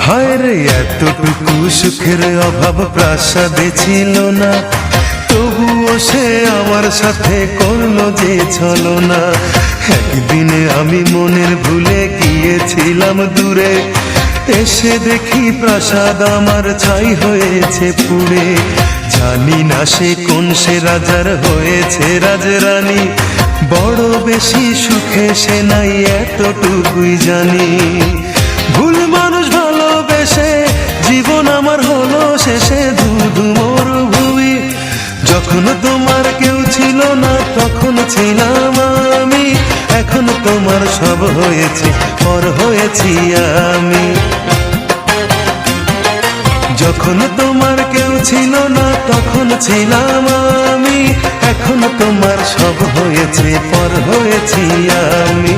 হায় রে এতটুকু সুখের অভাব প্রাসাদে ছিল না, তবুও সে আমার সাথে করলো যে ছলনা। একদিনে আমি মনের ভুলে গিয়েছিলাম দূরে, এসে দেখি প্রাসাদ আমার ছাই হয়েছে পুড়ে। জানি না সে কোন সে রাজার হয়েছে রাজরানী, বড় বেশি সুখে সে নাই এতটুকুই জানি। ভুল মানুষ ভালোবেসে জীবন আমার হলো শেষে ধুধু মরুভূমি। যখন তোমার কেউ ছিল না তখন ছিলাম আমি, এখন তোমার সব হয়েছে পর হয়েছি আমি। যখন তোমার কেউ ছিল না তখন ছিলাম আমি, এখন তোমার সব হয়েছে পর হয়েছি আমি।